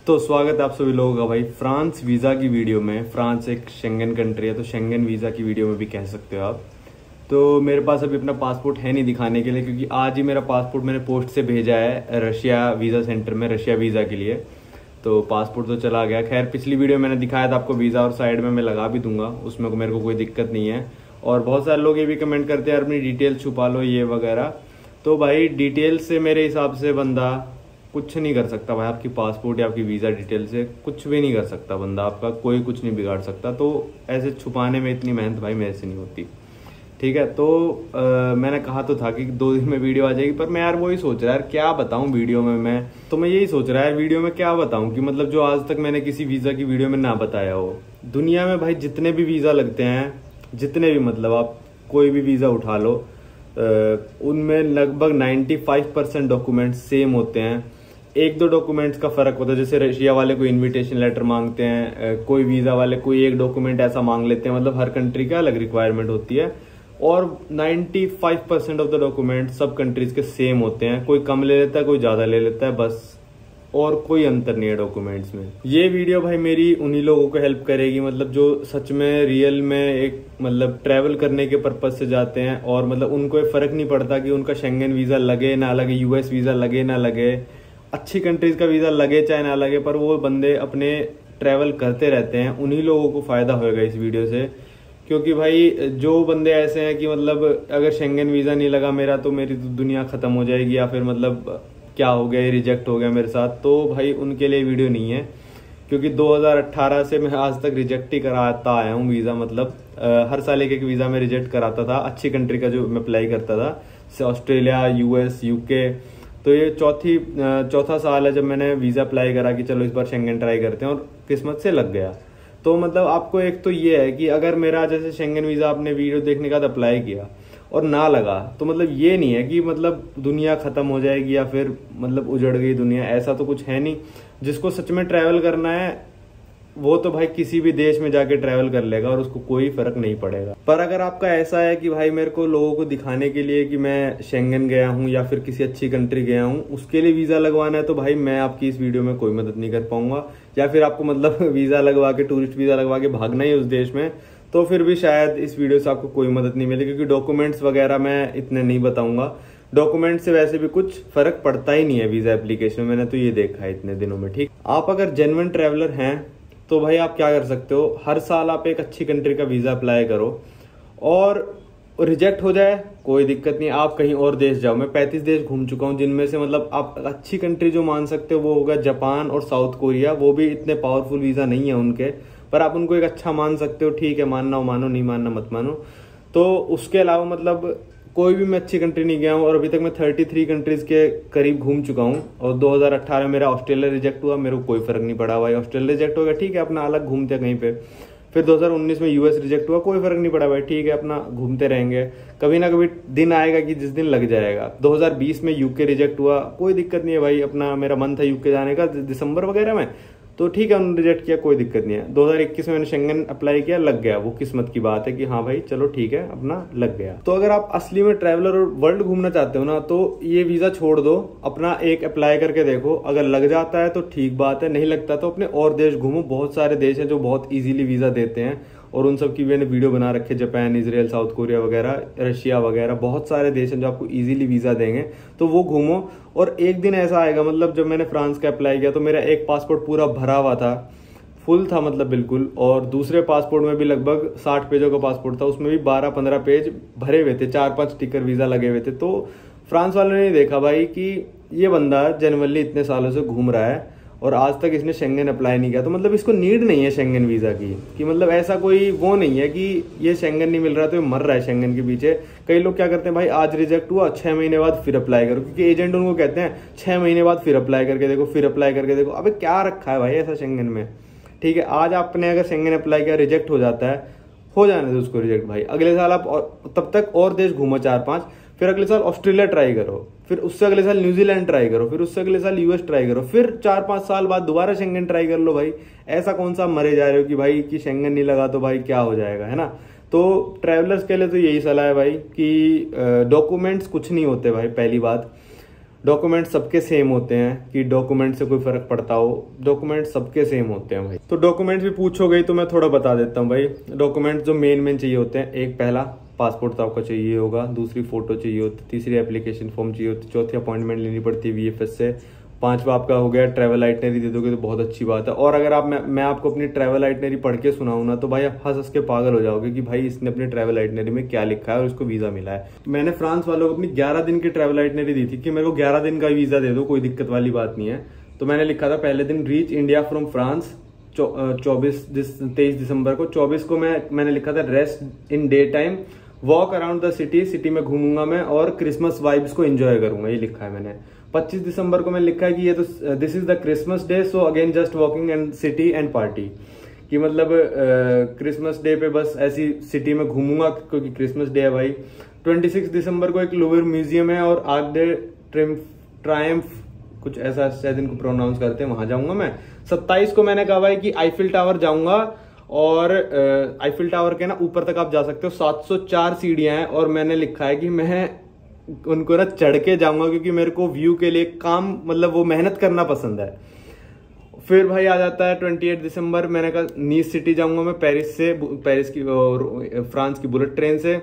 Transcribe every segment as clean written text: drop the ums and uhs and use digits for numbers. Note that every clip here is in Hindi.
तो स्वागत है आप सभी लोगों का भाई फ्रांस वीज़ा की वीडियो में। फ्रांस एक शेंगन कंट्री है, तो शेंगन वीज़ा की वीडियो में भी कह सकते हो आप। तो मेरे पास अभी अपना पासपोर्ट है नहीं दिखाने के लिए, क्योंकि आज ही मेरा पासपोर्ट मैंने पोस्ट से भेजा है रशिया वीज़ा सेंटर में, रशिया वीज़ा के लिए। तो पासपोर्ट तो चला गया। खैर पिछली वीडियो मैंने दिखाया था आपको वीज़ा, और साइड में मैं लगा भी दूंगा, उसमें मेरे को कोई दिक्कत नहीं है। और बहुत सारे लोग ये भी कमेंट करते हैं यार अपनी डिटेल छुपा लो ये वगैरह। तो भाई डिटेल से मेरे हिसाब से बंदा कुछ नहीं कर सकता भाई। आपकी पासपोर्ट या आपकी वीज़ा डिटेल से कुछ भी नहीं कर सकता बंदा, आपका कोई कुछ नहीं बिगाड़ सकता। तो ऐसे छुपाने में इतनी मेहनत भाई मेरे से नहीं होती, ठीक है। तो मैंने कहा तो था कि 2 दिन में वीडियो आ जाएगी, पर मैं यार वही सोच रहा यार क्या बताऊं वीडियो में। मैं यही सोच रहा यार वीडियो में क्या बताऊं कि मतलब जो आज तक मैंने किसी वीज़ा की वीडियो में ना बताया हो। दुनिया में भाई जितने भी वीज़ा लगते हैं, जितने भी मतलब आप कोई भी वीज़ा उठा लो, उनमें लगभग 95% डॉक्यूमेंट सेम होते हैं। 1-2 डॉक्यूमेंट्स का फर्क होता है, जैसे रशिया वाले कोई इनविटेशन लेटर मांगते हैं, कोई वीज़ा वाले कोई एक डॉक्यूमेंट ऐसा मांग लेते हैं। मतलब हर कंट्री का अलग रिक्वायरमेंट होती है, और 95% ऑफ द डॉक्यूमेंट सब कंट्रीज के सेम होते हैं। कोई कम ले लेता है, कोई ज़्यादा ले लेता है, बस और कोई अंतर नहीं है डॉक्यूमेंट्स में। ये वीडियो भाई मेरी उन्हीं लोगों को हेल्प करेगी, मतलब जो सच में रियल में एक मतलब ट्रैवल करने के पर्पज से जाते हैं, और मतलब उनको फर्क नहीं पड़ता कि उनका शेंगन वीज़ा लगे ना लगे, यूएस वीज़ा लगे ना लगे, अच्छी कंट्रीज का वीज़ा लगे चाहे ना लगे, पर वो बंदे अपने ट्रैवल करते रहते हैं। उन्हीं लोगों को फ़ायदा होगा इस वीडियो से, क्योंकि भाई जो बंदे ऐसे हैं कि मतलब अगर शेंगन वीज़ा नहीं लगा मेरा तो मेरी तो दुनिया ख़त्म हो जाएगी, या फिर मतलब क्या हो गया, रिजेक्ट हो गया मेरे साथ, तो भाई उनके लिए वीडियो नहीं है। क्योंकि 2018 से मैं आज तक रिजेक्ट ही कराता आया हूँ वीज़ा। मतलब हर साल एक वीज़ा में रिजेक्ट कराता था, अच्छी कंट्री का जो मैं अप्लाई करता था, जैसे ऑस्ट्रेलिया, यूएस, यूके। तो ये चौथा साल है जब मैंने वीज़ा अप्लाई करा कि चलो इस बार शेंगन ट्राई करते हैं, और किस्मत से लग गया। तो मतलब आपको एक तो ये है कि अगर मेरा जैसे शेंगन वीज़ा आपने वीडियो देखने के बाद अप्लाई किया और ना लगा, तो मतलब ये नहीं है कि मतलब दुनिया खत्म हो जाएगी या फिर मतलब उजड़ गई दुनिया, ऐसा तो कुछ है नहीं। जिसको सच में ट्रैवल करना है वो तो भाई किसी भी देश में जाके ट्रैवल कर लेगा और उसको कोई फर्क नहीं पड़ेगा। पर अगर आपका ऐसा है कि भाई मेरे को लोगों को दिखाने के लिए कि मैं शेंगन गया हूँ या फिर किसी अच्छी कंट्री गया हूँ, उसके लिए वीज़ा लगवाना है, तो भाई मैं आपकी इस वीडियो में कोई मदद नहीं कर पाऊंगा। या फिर आपको मतलब वीज़ा लगवा के, टूरिस्ट वीज़ा लगवा के भागना ही उस देश में, तो फिर भी शायद इस वीडियो से आपको कोई मदद नहीं मिलेगी, क्योंकि डॉक्यूमेंट्स वगैरह मैं इतने नहीं बताऊंगा। डॉक्यूमेंट से वैसे भी कुछ फर्क पड़ता ही नहीं है वीज़ा एप्लीकेशन में, मैंने तो ये देखा है इतने दिनों में, ठीक। आप अगर जेन्युइन ट्रैवलर हैं तो भाई आप क्या कर सकते हो, हर साल आप एक अच्छी कंट्री का वीज़ा अप्लाई करो, और रिजेक्ट हो जाए कोई दिक्कत नहीं, आप कहीं और देश जाओ। मैं 35 देश घूम चुका हूँ, जिनमें से मतलब आप अच्छी कंट्री जो मान सकते हो वो होगा जापान और साउथ कोरिया। वो भी इतने पावरफुल वीज़ा नहीं है उनके, पर आप उनको एक अच्छा मान सकते हो, ठीक है, मानना हो मानो, नहीं मानना मत मानो। तो उसके अलावा मतलब कोई भी मैं अच्छी कंट्री नहीं गया हूँ, और अभी तक मैं 33 कंट्रीज के करीब घूम चुका हूँ। और 2018 में मेरा ऑस्ट्रेलिया रिजेक्ट हुआ, मेरे को कोई फर्क नहीं पड़ा भाई। ऑस्ट्रेलिया रिजेक्ट हो गया, ठीक है, अपना अलग घूमते हैं कहीं पे। फिर 2019 में यूएस रिजेक्ट हुआ, कोई फर्क नहीं पड़ा भाई, ठीक है, अपना घूमते रहेंगे। कभी ना कभी दिन आएगा कि जिस दिन लग जाएगा। 2020 में यूके रिजेक्ट हुआ, कोई दिक्कत नहीं है भाई, अपना मेरा मन था यूके जाने का दिसंबर वगैरह में, तो ठीक है उन्होंने रिजेक्ट किया, कोई दिक्कत नहीं है। 2021 में मैंने शेंगन अप्लाई किया, लग गया, वो किस्मत की बात है कि हाँ भाई चलो ठीक है, अपना लग गया। तो अगर आप असली में ट्रैवलर और वर्ल्ड घूमना चाहते हो ना, तो ये वीज़ा छोड़ दो, अपना एक अप्लाई करके देखो। अगर लग जाता है तो ठीक बात है, नहीं लगता तो अपने और देश घूमो। बहुत सारे देश हैं जो बहुत ईजिली वीज़ा देते हैं, और उन सब की मैंने वीडियो बना रखे, जापान, इजराइल, साउथ कोरिया वगैरह, रशिया वगैरह, बहुत सारे देश हैं जो आपको इजीली वीज़ा देंगे, तो वो घूमो। और एक दिन ऐसा आएगा, मतलब जब मैंने फ्रांस का अप्लाई किया तो मेरा एक पासपोर्ट पूरा भरा हुआ था, फुल था मतलब बिल्कुल, और दूसरे पासपोर्ट में भी लगभग 60 पेजों का पासपोर्ट था, उसमें भी 12-15 पेज भरे हुए थे, 4-5 स्टिकर वीज़ा लगे हुए थे। तो फ्रांस वालों ने देखा भाई कि ये बंदा जनरली इतने सालों से घूम रहा है और आज तक इसने शेंगन अप्लाई नहीं किया, तो मतलब इसको नीड नहीं है शेंगन वीज़ा की, कि मतलब ऐसा कोई वो नहीं है कि ये शेंगन नहीं मिल रहा तो ये मर रहा है शेंगन के पीछे। कई लोग क्या करते हैं भाई, आज रिजेक्ट हुआ, 6 महीने बाद फिर अप्लाई करो, क्योंकि एजेंट उनको कहते हैं 6 महीने बाद फिर अप्लाई करके देखो, फिर अप्लाई करके देखो। अबे क्या रखा है भाई ऐसा शेंगन में, ठीक है। आज आपने अगर शेंगन अप्लाई किया, रिजेक्ट हो जाता है, हो जाने दो उसको रिजेक्ट भाई। अगले साल आप तब तक और देश घूमो 4-5, फिर अगले साल ऑस्ट्रेलिया ट्राई करो, फिर उससे अगले साल न्यूजीलैंड ट्राई करो, फिर उससे अगले साल यूएस ट्राई करो, फिर 4-5 साल बाद दोबारा शेंगन ट्राई कर लो भाई। ऐसा कौन सा मरे जा रहे हो कि भाई कि शेंगन नहीं लगा तो भाई क्या हो जाएगा, है ना। तो ट्रैवलर्स के लिए तो यही सलाह है भाई कि डॉक्यूमेंट्स कुछ नहीं होते भाई, पहली बात। डॉक्यूमेंट सबके सेम होते हैं कि डॉक्यूमेंट से कोई फर्क पड़ता हो, डॉक्यूमेंट सबके सेम होते हैं भाई। तो डॉक्यूमेंट्स भी पूछोगे तो मैं थोड़ा बता देता हूँ भाई। डॉक्यूमेंट जो मेन चाहिए होते हैं, एक पहला पासपोर्ट तो आपका चाहिए होगा, दूसरी फोटो चाहिए होती, तीसरी एप्लीकेशन फॉर्म चाहिए होती, चौथी अपॉइंटमेंट लेनी पड़ती है VFS से, पांचवा आपका हो गया ट्रैवल आइटनरी दे दोगे तो बहुत अच्छी बात है। और अगर आप मैं आपको अपनी ट्रैवल आइटनरी पढ़ के सुनाऊं ना तो भाई आप हंस के पागल हो जाओगे कि भाई इसने अपनी ट्रैवल आइटनरी में क्या लिखा है और इसको वीजा मिला है। मैंने फ्रांस वालों को अपनी 11 दिन की ट्रैवल आइटनरी दी थी कि मेरे को 11 दिन का वीजा दे दो, कोई दिक्कत वाली बात नहीं है। तो मैंने लिखा था पहले दिन रीच इंडिया फ्रॉम फ्रांस 23 दिसंबर को। 24 को मैंने लिखा था rest in day time, walk around the city में घूमूंगा मैं और क्रिसमस वाइब्स को एंजॉय करूंगा, ये लिखा है मैंने। 25 दिसंबर को मैंने लिखा है कि ये तो this is the Christmas day so again just walking and city and party, कि मतलब क्रिसमस डे पे बस ऐसी सिटी में घूमूंगा क्योंकि क्रिसमस डे है भाई। 26 दिसंबर को एक लूवर म्यूजियम है और आर्क डे ट्रायम्फ कुछ ऐसा शायद इनको प्रोनाउंस करते हैं, वहां जाऊंगा मैं। 27 को मैंने कहा भाई कि आईफिल टावर जाऊंगा और आईफिल टावर के ना ऊपर तक आप जा सकते हो, 704 सीढ़ियां हैं और मैंने लिखा है कि मैं उनको ना चढ़ के जाऊंगा क्योंकि मेरे को व्यू के लिए काम मतलब वो मेहनत करना पसंद है। फिर भाई आ जाता है 28 दिसंबर, मैंने कहा नीस सिटी जाऊंगा मैं पेरिस की फ्रांस की बुलेट ट्रेन से।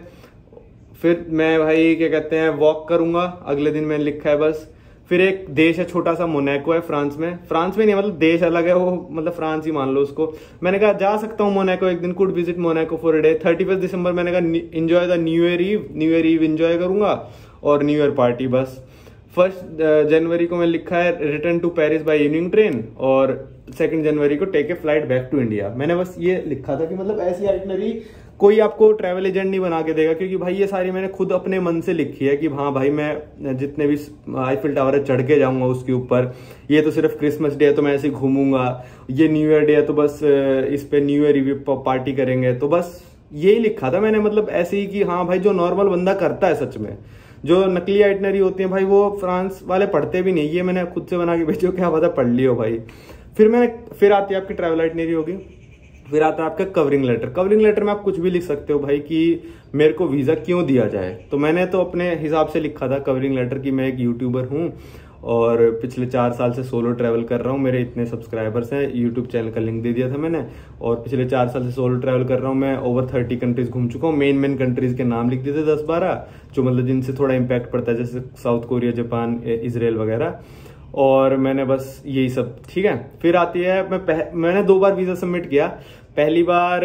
फिर मैं भाई क्या कहते हैं वॉक करूंगा, अगले दिन मैंने लिखा है बस। फिर एक देश है छोटा सा मोनाको है फ्रांस में नहीं मतलब देश अलग है वो, मतलब फ्रांस ही मान लो उसको। मैंने कहा जा सकता हूँ मोनाको एक दिन, could visit Monaco for a day. 31 दिसंबर मैंने कहा enjoy the new year eve enjoy करूंगा और न्यू ईयर पार्टी बस। 1 जनवरी को मैं लिखा है return to Paris by evening train और 2 जनवरी को take a flight back to India. मैंने बस ये लिखा था कि मतलब ऐसी आइटनरी कोई आपको ट्रैवल एजेंट नहीं बना के देगा, क्योंकि भाई ये सारी मैंने खुद अपने मन से लिखी है कि हाँ भाई मैं जितने भी आईफिल टावर है चढ़ के जाऊंगा उसके ऊपर। ये तो सिर्फ क्रिसमस डे है तो मैं ऐसे घूमूंगा, ये न्यू ईयर डे है तो बस इस पे न्यू ईयर ईव पार्टी करेंगे, तो बस यही लिखा था मैंने। मतलब ऐसे ही कि हाँ भाई जो नॉर्मल बंदा करता है सच में, जो नकली आइटनरी होती है भाई वो फ्रांस वाले पढ़ते भी नहीं, ये मैंने खुद से बना के भेजो, क्या पता पढ़ लियो भाई। फिर आती है आपकी ट्रैवल आइटनरी होगी। फिर आता है आपका कवरिंग लेटर। कवरिंग लेटर में आप कुछ भी लिख सकते हो भाई कि मेरे को वीजा क्यों दिया जाए। तो मैंने तो अपने हिसाब से लिखा था कवरिंग लेटर कि मैं एक यूट्यूबर हूँ और पिछले 4 साल से सोलो ट्रैवल कर रहा हूँ, मेरे इतने सब्सक्राइबर्स हैं, यूट्यूब चैनल का लिंक दे दिया था मैंने, और पिछले 4 साल से सोलो ट्रैवल कर रहा हूँ मैं, ओवर 30 कंट्रीज घूम चुका हूँ। मेन कंट्रीज के नाम लिख दिए थे 10-12 जो मतलब जिनसे थोड़ा इम्पैक्ट पड़ता है, जैसे साउथ कोरिया, जापान, इजराइल वगैरह। और मैंने बस यही सब, ठीक है। फिर आती है मैंने 2 बार वीजा सबमिट किया। पहली बार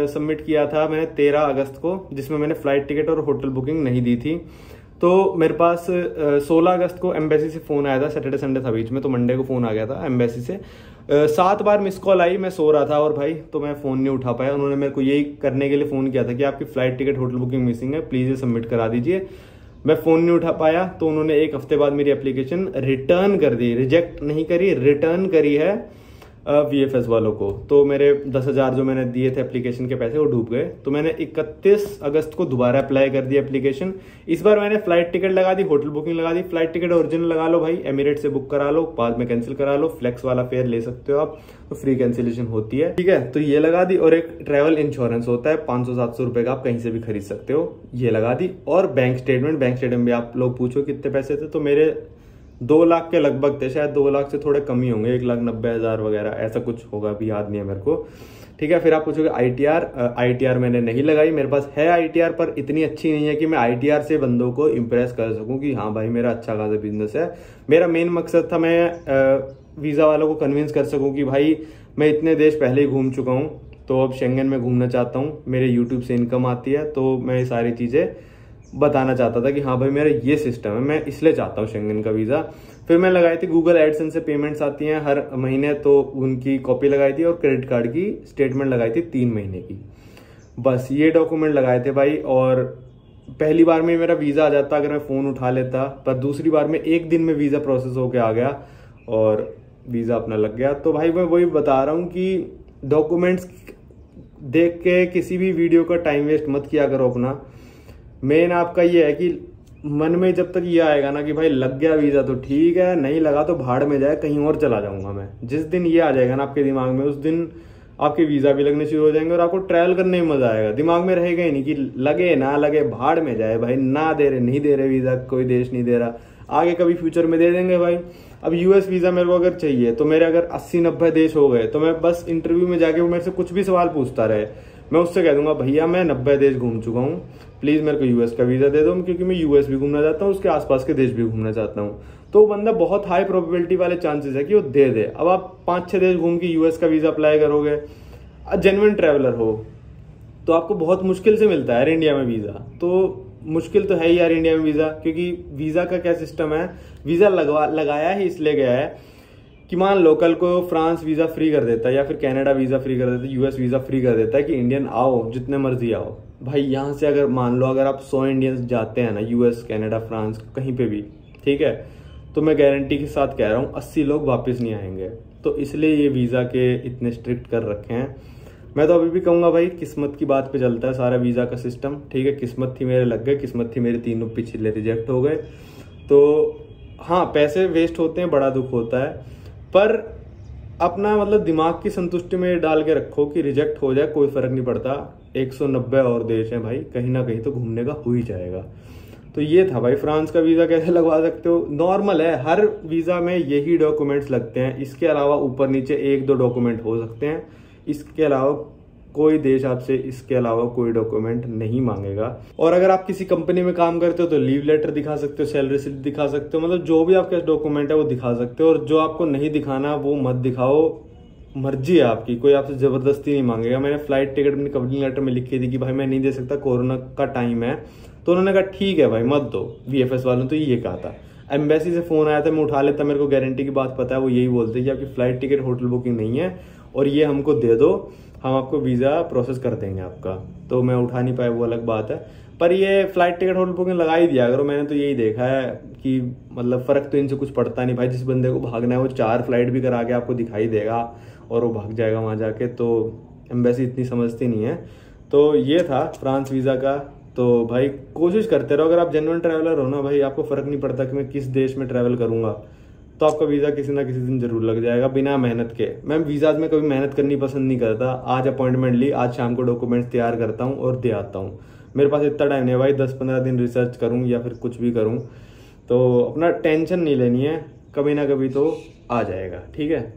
सबमिट किया था मैंने 13 अगस्त को, जिसमें मैंने फ्लाइट टिकट और होटल बुकिंग नहीं दी थी। तो मेरे पास 16 अगस्त को एम्बेसी से फोन आया था, सैटरडे संडे था बीच में, तो मंडे को फोन आ गया था एम्बेसी से। 7 बार मिस कॉल आई, मैं सो रहा था और भाई तो मैं फोन नहीं उठा पाया। उन्होंने मेरे को यही करने के लिए फोन किया था कि आपकी flight ticket hotel booking missing है, प्लीज ये सबमिट करा दीजिए। मैं फोन नहीं उठा पाया तो उन्होंने 1 हफ्ते बाद मेरी एप्लीकेशन रिटर्न कर दी, रिजेक्ट नहीं करी, रिटर्न करी है VFS वालों को। तो मेरे 10,000 जो मैंने दिए थे एप्लीकेशन के पैसे वो डूब गए। तो मैंने 31 अगस्त को दोबारा अप्लाई कर दी एप्लीकेशन। इस बार मैंने फ्लाइट टिकट लगा दी, होटल बुकिंग लगा दी। फ्लाइट टिकट ओरिजिनल लगा लो भाई, एमिरेट से बुक करा लो, बाद में कैंसिल करा लो, फ्लेक्स वाला फेयर ले सकते हो आप, तो फ्री कैंसिलेशन होती है, ठीक है। तो ये लगा दी। और एक ट्रैवल इंश्योरेंस होता है 500-700 रुपए का, आप कहीं से भी खरीद सकते हो, ये लगा दी। और बैंक स्टेटमेंट भी आप लोग पूछो कितने पैसे थे, तो मेरे 2 लाख के लगभग थे, शायद 2 लाख से थोड़े कम ही होंगे, 1,90,000 वगैरह ऐसा कुछ होगा, अभी याद नहीं है मेरे को, ठीक है। फिर आप पूछोगे ITR मैंने नहीं लगाई। मेरे पास है ITR पर इतनी अच्छी नहीं है कि मैं ITR से बंदों को इम्प्रेस कर सकूं कि हाँ भाई मेरा अच्छा खासा बिजनेस है। मेरा मेन मकसद था मैं वीजा वालों को कन्विंस कर सकूं कि भाई मैं इतने देश पहले ही घूम चुका हूं, तो अब शेंगन में घूमना चाहता हूँ, मेरे यूट्यूब से इनकम आती है, तो मैं ये सारी चीजें बताना चाहता था कि हाँ भाई मेरा ये सिस्टम है, मैं इसलिए चाहता हूँ शेंगन का वीजा। फिर मैं लगाई थी गूगल एडसेंस से पेमेंट्स आती हैं हर महीने, तो उनकी कॉपी लगाई थी, और क्रेडिट कार्ड की स्टेटमेंट लगाई थी 3 महीने की। बस ये डॉक्यूमेंट लगाए थे भाई। और पहली बार में मेरा वीजा आ जाता अगर मैं फोन उठा लेता, पर दूसरी बार में 1 दिन में वीजा प्रोसेस होके आ गया और वीजा अपना लग गया। तो भाई मैं वही बता रहा हूँ कि डॉक्यूमेंट्स देख के किसी भी वीडियो का टाइम वेस्ट मत किया करो अपना। मेन आपका ये है कि मन में जब तक ये आएगा ना कि भाई लग गया वीजा तो ठीक है, नहीं लगा तो भाड़ में जाए, कहीं और चला जाऊंगा मैं, जिस दिन ये आ जाएगा ना आपके दिमाग में, उस दिन आपके वीजा भी लगने शुरू हो जाएंगे और आपको ट्रैवल करने में मजा आएगा। दिमाग में रहेगा ही नहीं कि लगे ना लगे, भाड़ में जाए भाई, ना दे रहे नहीं दे रहे वीजा, कोई देश नहीं दे रहा, आगे कभी फ्यूचर में दे देंगे भाई। अब यूएस वीजा मेरे को अगर चाहिए तो मेरे अगर 80-90 देश हो गए तो मैं बस इंटरव्यू में जाके वो मेरे से कुछ भी सवाल पूछता रहे, मैं उससे कह दूंगा भैया मैं 90 देश घूम चुका हूँ, प्लीज मेरे को यूएस का वीजा दे दो, क्योंकि मैं यूएस भी घूमना चाहता हूँ, उसके आसपास के देश भी घूमना चाहता हूँ। तो वो बंदा बहुत हाई प्रोबेबिलिटी वाले चांसेस है कि वो दे दे। अब आप 5-6 देश घूम के यूएस का वीजा अप्लाई करोगे, जेन्युइन ट्रैवलर हो तो आपको बहुत मुश्किल से मिलता है यार इंडिया में वीजा। तो मुश्किल तो है ही यार इंडिया में वीजा, क्योंकि वीजा का क्या सिस्टम है, वीजा लगाया ही इसलिए गया है कि मान लो कल को फ्रांस वीजा फ्री कर देता है या फिर कनाडा वीजा फ्री कर देता है, यूएस वीजा फ्री कर देता है कि इंडियन आओ जितने मर्जी आओ। भाई यहाँ से अगर मान लो अगर आप 100 इंडियंस जाते हैं ना यूएस कनाडा फ्रांस कहीं पे भी, ठीक है, तो मैं गारंटी के साथ कह रहा हूँ 80 लोग वापस नहीं आएंगे। तो इसलिए ये वीजा के इतने स्ट्रिक्ट कर रखे हैं। मैं तो अभी भी कहूंगा भाई किस्मत की बात पे चलता है सारा वीजा का सिस्टम, ठीक है। किस्मत थी मेरे लग गए, किस्मत थी मेरे तीनों पिछले रिजेक्ट हो गए। तो हाँ पैसे वेस्ट होते हैं, बड़ा दुख होता है, पर अपना मतलब दिमाग की संतुष्टि में डाल के रखो कि रिजेक्ट हो जाए कोई फर्क नहीं पड़ता। 190 और देश हैं भाई, कहीं ना कहीं तो घूमने का हो ही जाएगा। तो ये था भाई फ्रांस का वीजा कैसे लगवा सकते हो, नॉर्मल है, हर वीजा में यही डॉक्यूमेंट्स लगते हैं, इसके अलावा ऊपर नीचे 1-2 डॉक्यूमेंट हो सकते हैं, इसके अलावा कोई देश आपसे इसके अलावा कोई डॉक्यूमेंट नहीं मांगेगा। और अगर आप किसी कंपनी में काम करते हो तो लीव लेटर दिखा सकते हो, सैलरी स्लिप दिखा सकते हो, मतलब जो भी आपके डॉक्यूमेंट है वो दिखा सकते हो। और जो आपको नहीं दिखाना वो मत दिखाओ, मर्जी है आपकी, कोई आपसे जबरदस्ती नहीं मांगेगा। मैंने फ्लाइट टिकट अपनी कवरिंग लेटर में लिखी थी कि भाई मैं नहीं दे सकता, कोरोना का टाइम है, तो उन्होंने कहा ठीक है भाई मत दो। वीएफएस वालों ने तो ये कहा था। एम्बेसी से फोन आया था, मैं उठा लेता, मेरे को गारंटी की बात पता है, वो यही बोलते कि आपकी फ्लाइट टिकट होटल बुकिंग नहीं है और ये हमको दे दो, हम आपको वीजा प्रोसेस कर देंगे आपका। तो मैं उठा नहीं पाया, वो अलग बात है, पर ये फ्लाइट टिकट होटल बुकिंग लगा ही दिया करो। मैंने तो यही देखा है कि मतलब फर्क तो इनसे कुछ पड़ता नहीं भाई। जिस बंदे को भागना है वो 4 फ्लाइट भी करा के आपको दिखाई देगा और वो भाग जाएगा वहां जाके। तो एम्बेसी इतनी समझती नहीं है। तो ये था फ्रांस वीजा का। तो भाई कोशिश करते रहो, अगर आप जेन्युइन ट्रैवलर हो ना भाई, आपको फर्क नहीं पड़ता कि मैं किस देश में ट्रैवल करूंगा, तो आपका वीजा किसी ना किसी दिन जरूर लग जाएगा बिना मेहनत के। मैं वीजाज में कभी मेहनत करनी पसंद नहीं करता। आज अपॉइंटमेंट ली, आज शाम को डॉक्यूमेंट्स तैयार करता हूँ और दे आता हूँ। मेरे पास इतना टाइम नहीं है भाई 10-15 दिन रिसर्च करूँ या फिर कुछ भी करूँ। तो अपना टेंशन नहीं लेनी है, कभी ना कभी तो आ जाएगा, ठीक है।